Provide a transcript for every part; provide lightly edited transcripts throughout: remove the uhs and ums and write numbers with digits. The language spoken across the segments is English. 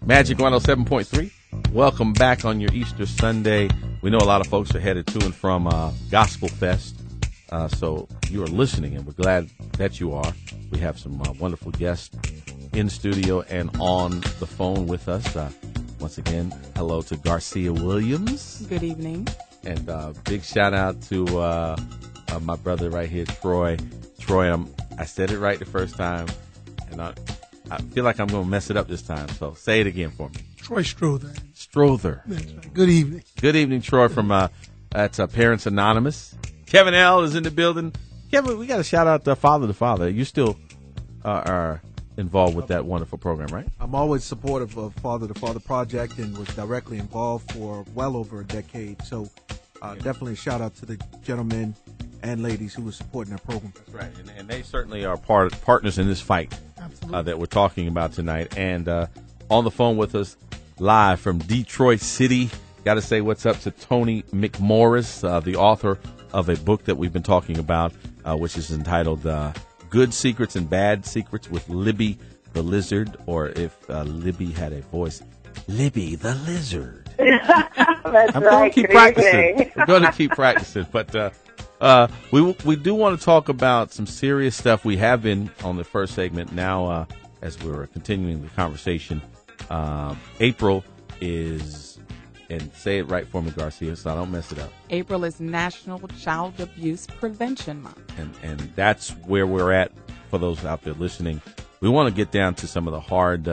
Magic 107.3. Welcome back on your Easter Sunday. We know a lot of folks are headed to and from Gospel Fest, so you are listening, and we're glad that you are. We have some wonderful guests in studio and on the phone with us. Once again, hello to Garcia Williams. Good evening. And big shout out to my brother right here, Troy. Troy, I said it right the first time, and I feel like I'm going to mess it up this time, so say it again for me. Troy Strother. Strother. That's right. Good evening. Good evening, Troy, from that's Parents Anonymous. Kevin L. is in the building. Kevin, we got to shout out Father to Father. You still are involved with that wonderful program, right? I'm always supportive of Father to Father Project and was directly involved for well over a decade. So definitely a shout out to the gentlemen and ladies who were supporting that program. That's right. And they certainly are partners in this fight that we're talking about tonight. And on the phone with us live from Detroit City, got to say what's up to Toni McMorris, the author of a book that we've been talking about, which is entitled Good Secrets and Bad Secrets with Libby the Lizard, or if Libby had a voice, Libby the Lizard. That's I'm right. going to keep practicing. We're going to keep practicing. But we do want to talk about some serious stuff. We have been on the first segment. Now, as we're continuing the conversation, April is, and say it right for me, Garcia, so I don't mess it up. April is National Child Abuse Prevention Month. And that's where we're at for those out there listening. We want to get down to some of the hard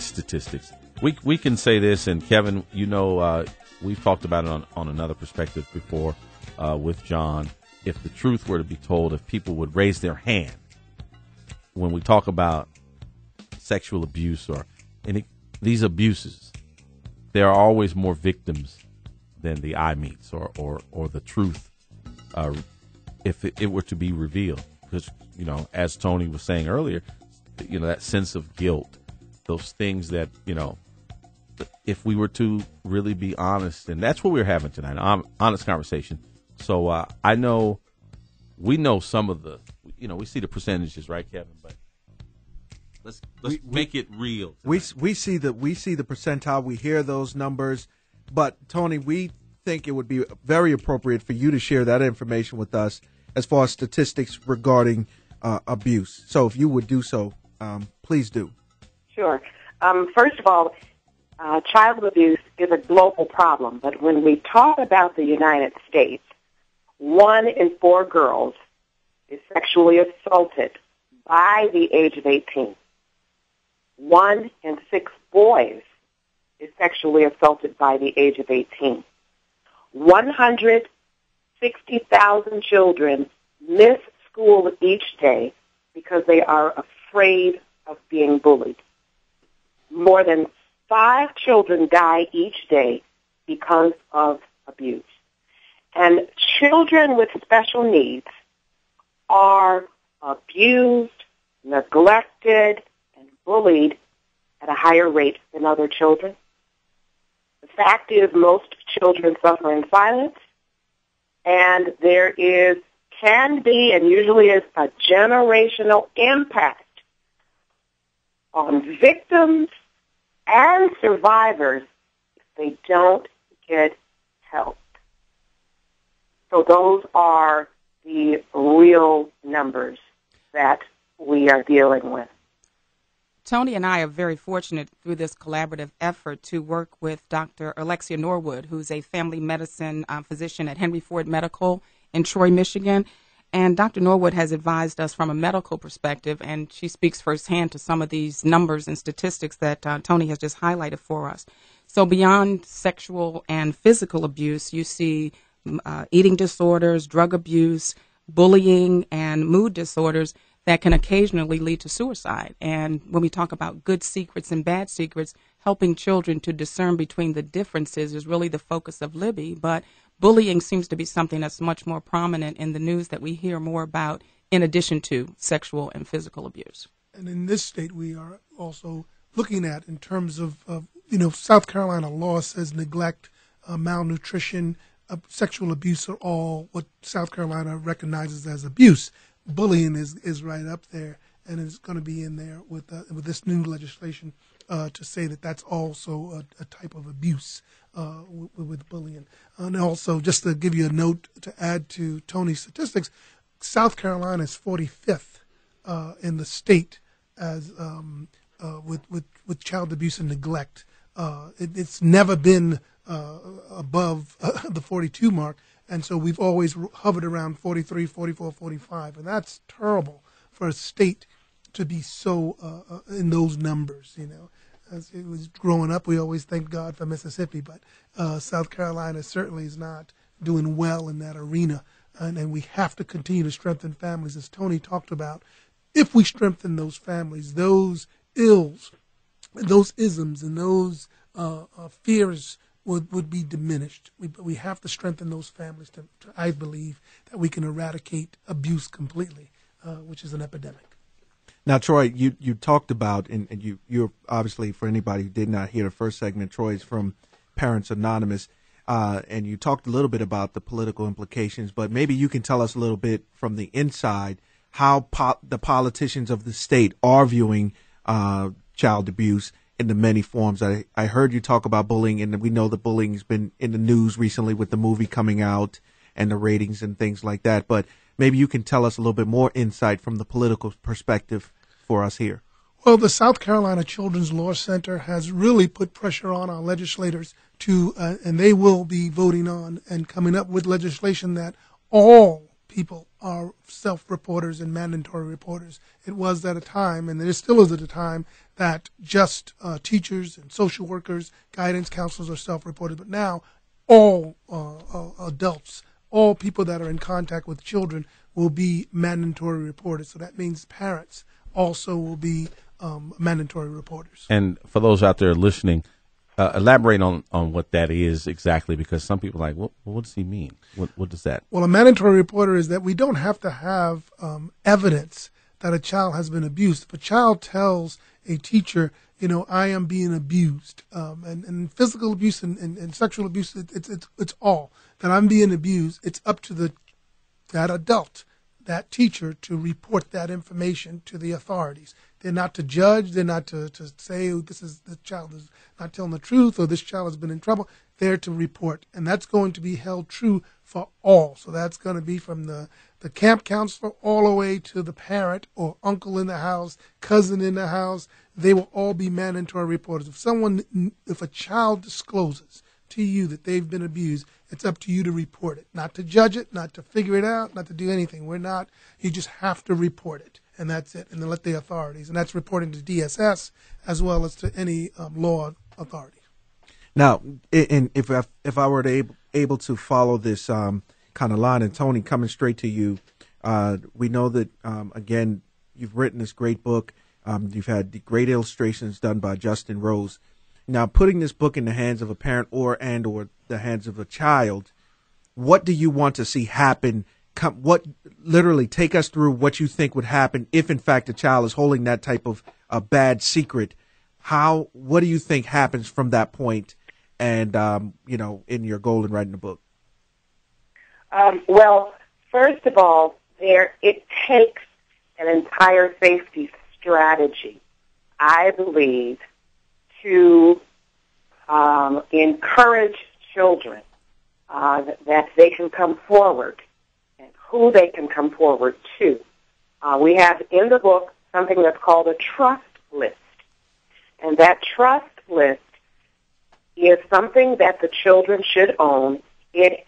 statistics. We can say this, and Kevin, you know, we've talked about it on another perspective before with John. If the truth were to be told, if people would raise their hand when we talk about sexual abuse or these abuses, there are always more victims than the eye meets or the truth if it were to be revealed. Because, you know, as Toni was saying earlier, you know, that sense of guilt, those things that, you know, if we were to really be honest, and that's what we're having tonight, honest conversation. So we know some of the, you know, we see the percentages, right, Kevin? But let's make it real. We see the percentile. We hear those numbers, but Toni, we think it would be very appropriate for you to share that information with us as far as statistics regarding abuse. So if you would do so, please do. Sure. First of all, child abuse is a global problem, but when we talk about the United States, 1 in 4 girls is sexually assaulted by the age of 18. 1 in 6 boys is sexually assaulted by the age of 18. 160,000 children miss school each day because they are afraid of being bullied. More than 5 children die each day because of abuse. And children with special needs are abused, neglected, and bullied at a higher rate than other children. The fact is most children suffer in silence, and there can be and usually is a generational impact on victims and survivors if they don't get help. So those are the real numbers that we are dealing with. Toni and I are very fortunate through this collaborative effort to work with Dr. Alexia Norwood, who's a family medicine physician at Henry Ford Medical in Troy, Michigan. And Dr. Norwood has advised us from a medical perspective, and she speaks firsthand to some of these numbers and statistics that Toni has just highlighted for us. So beyond sexual and physical abuse, you see eating disorders, drug abuse, bullying, and mood disorders that can occasionally lead to suicide. And when we talk about good secrets and bad secrets, helping children to discern between the differences is really the focus of Libby. But bullying seems to be something that's much more prominent in the news that we hear more about in addition to sexual and physical abuse. And in this state, we are also looking at in terms of South Carolina law says neglect, malnutrition, sexual abuse are all what South Carolina recognizes as abuse. Bullying is right up there. and it's going to be in there with this new legislation to say that that's also a type of abuse with bullying. And also, just to give you a note to add to Tony's statistics, South Carolina is 45th in the state as with child abuse and neglect. It's never been above the 42 mark, and so we've always hovered around 43, 44, 45, and that's terrible for a state to be so in those numbers. As it was growing up, we always thank God for Mississippi, but South Carolina certainly is not doing well in that arena, and we have to continue to strengthen families, as Tony talked about. If we strengthen those families, those ills, those isms, and those fears would be diminished. We have to strengthen those families to, I believe, that we can eradicate abuse completely, which is an epidemic. Now, Troy, you talked about, and you're obviously, for anybody who did not hear the first segment, Troy's from Parents Anonymous, and you talked a little bit about the political implications, but maybe you can tell us a little bit from the inside how the politicians of the state are viewing child abuse in the many forms. I heard you talk about bullying, and we know that bullying's been in the news recently with the movie coming out and the ratings and things like that, but maybe you can tell us a little bit more insight from the political perspective for us here. Well, the South Carolina Children's Law Center has really put pressure on our legislators to, and they will be voting on and coming up with legislation that all people are self-reporters and mandatory reporters. It was at a time, and it still is at a time, that just teachers and social workers, guidance counselors are self-reported, but now all adults, all people that are in contact with children will be mandatory reporters. So that means parents also will be mandatory reporters. And for those out there listening, elaborate on what that is exactly, because some people are like, what does he mean? What does that? Well, a mandatory reporter is that we don't have to have evidence that a child has been abused. If a child tells a teacher, I am being abused, and physical abuse and sexual abuse, it's all that I'm being abused. It's up to that adult, that teacher, to report that information to the authorities. They're not to judge. They're not to say the child is not telling the truth or this child has been in trouble. They're to report, and that's going to be held true for all. So that's going to be from the camp counselor all the way to the parent or uncle in the house, cousin in the house. They will all be mandatory reporters. If a child discloses to you that they've been abused, it's up to you to report it, not to judge it, not to figure it out, not to do anything. You just have to report it, and that's it, and then let the authorities, and that's reporting to DSS as well as to any law authority. Now, if I were able to follow this kind of line, and Toni, coming straight to you, we know that, again, you've written this great book. You've had the great illustrations done by Justin Rose. Now, putting this book in the hands of a parent or the hands of a child, what do you want to see happen? Literally take us through what you think would happen if, in fact, a child is holding that type of a bad secret. What do you think happens from that point and, in your goal in writing the book? Well, first of all, it takes an entire safety strategy, I believe, to encourage children that they can come forward and who they can come forward to. We have in the book something that's called a trust list. And that trust list is something that the children should own. It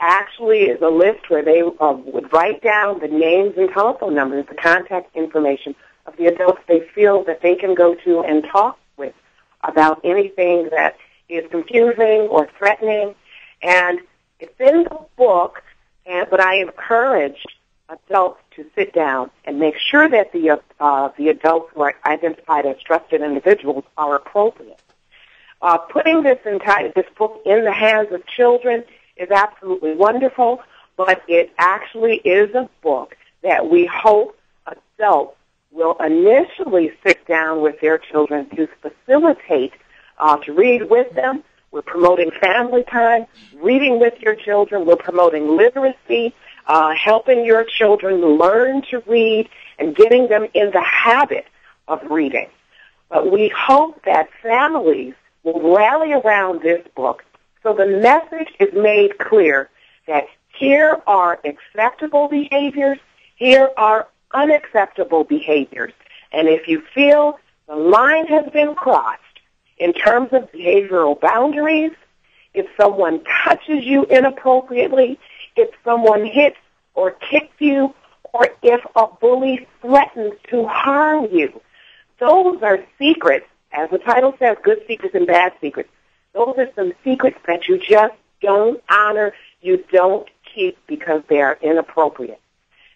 actually is a list where they would write down the names and telephone numbers, the contact information of the adults they feel that they can go to and talk with about anything that is confusing or threatening. And it's in the book, but I encourage adults to sit down and make sure that the adults who are identified as trusted individuals are appropriate. Putting this book in the hands of children is absolutely wonderful, but it actually is a book that we hope adults will initially sit down with their children to facilitate, to read with them. We're promoting family time, reading with your children. We're promoting literacy, helping your children learn to read, and getting them in the habit of reading. But we hope that families will rally around this book so the message is made clear that here are acceptable behaviors, here are unacceptable behaviors. And if you feel the line has been crossed in terms of behavioral boundaries, if someone touches you inappropriately, if someone hits or kicks you, or if a bully threatens to harm you, those are secrets. As the title says, good secrets and bad secrets. Those are some secrets that you just don't honor, you don't keep because they are inappropriate.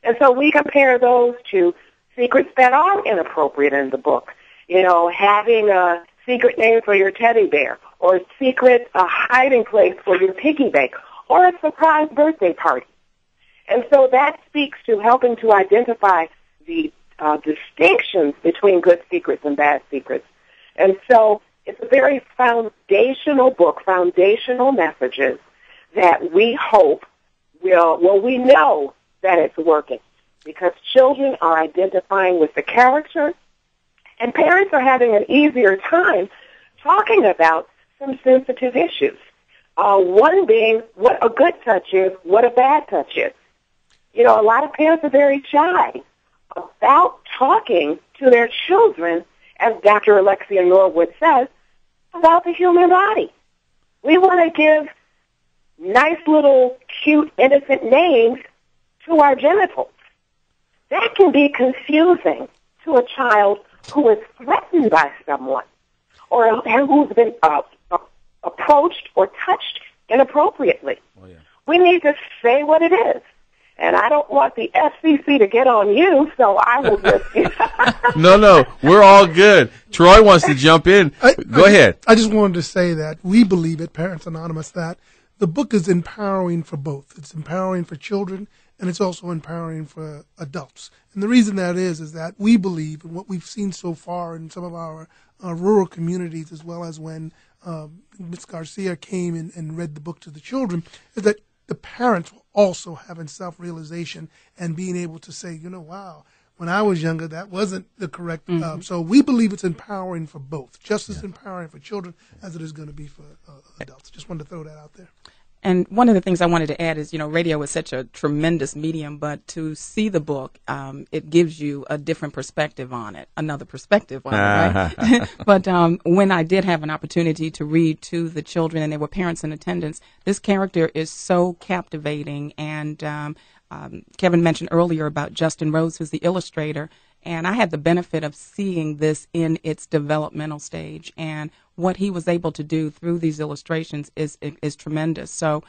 And so we compare those to secrets that are inappropriate in the book. You know, having a secret name for your teddy bear, or a secret hiding place for your piggy bank, or a surprise birthday party. And so that speaks to helping to identify the distinctions between good secrets and bad secrets. And so it's a very foundational book, foundational messages that we hope we know that it's working, because children are identifying with the character, and parents are having an easier time talking about some sensitive issues. One being what a good touch is, what a bad touch is. You know, a lot of parents are very shy about talking to their children, as Dr. Alexia Norwood says, about the human body. We want to give nice little cute, innocent names to our genitals. That can be confusing to a child who is threatened by someone or who's been approached or touched inappropriately. Oh, yeah. We need to say what it is. And I don't want the FCC to get on you, so I will just... No, we're all good. Troy wants to jump in. Go ahead. I just wanted to say that we believe at Parents Anonymous that the book is empowering for both. It's empowering for children, and it's also empowering for adults. And the reason that is that we believe, and what we've seen so far in some of our rural communities, as well as when Ms. Garcia came and read the book to the children, is that the parents were also having self-realization and being able to say, you know, wow, when I was younger, that wasn't the correct. So we believe it's empowering for both, just as empowering for children as it is going to be for adults. Just wanted to throw that out there. And one of the things I wanted to add is, you know, radio is such a tremendous medium, but to see the book, it gives you a different perspective on it, another perspective on it, right? But when I did have an opportunity to read to the children and there were parents in attendance, this character is so captivating. And Kevin mentioned earlier about Justin Rose, who's the illustrator, and I had the benefit of seeing this in its developmental stage, and what he was able to do through these illustrations is tremendous. So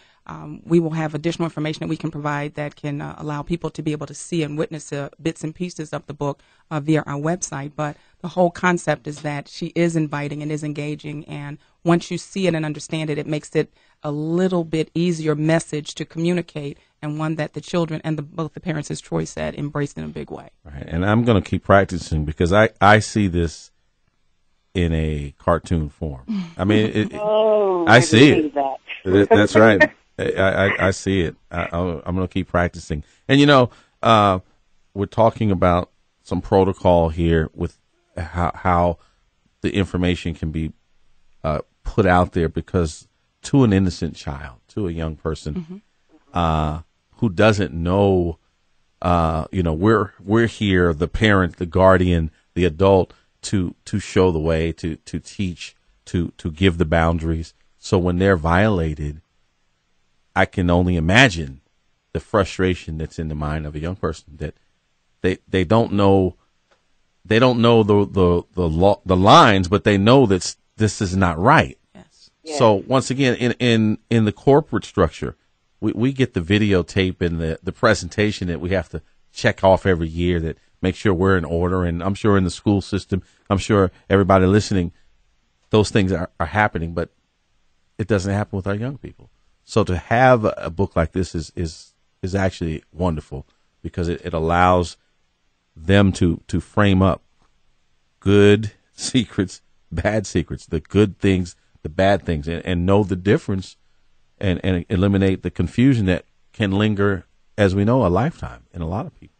we will have additional information that we can provide that can allow people to be able to see and witness bits and pieces of the book via our website. But the whole concept is that she is inviting and is engaging, and once you see it and understand it, it makes it a little bit easier message to communicate, and one that the children and both the parents, as Troy said, embraced in a big way. Right. And I'm going to keep practicing because I see this in a cartoon form. I mean, I see it. That's right. I see it. I'm going to keep practicing. And, you know, we're talking about some protocol here with how the information can be put out there, because to an innocent child, to a young person who doesn't know, you know, we're here, the parent, the guardian, the adult, to show the way, to teach, to give the boundaries. So when they're violated, I can only imagine the frustration that's in the mind of a young person, that they don't know the lines, but they know that this is not right. Yes. Yeah. So once again, in the corporate structure, we get the videotape and the presentation that we have to check off every year that make sure we're in order. And I'm sure in the school system, I'm sure everybody listening, those things are happening, but it doesn't happen with our young people. So to have a book like this is actually wonderful, because it allows them to frame up good secrets, bad secrets, the good things, the bad things, and know the difference, and eliminate the confusion that can linger, as we know, a lifetime in a lot of people.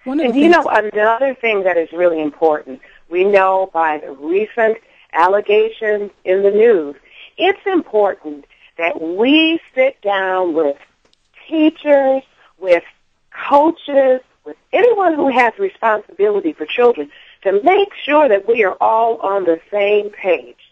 And another thing that is really important, we know by the recent allegations in the news, it's important that we sit down with teachers, with coaches, with anyone who has responsibility for children to make sure that we are all on the same page.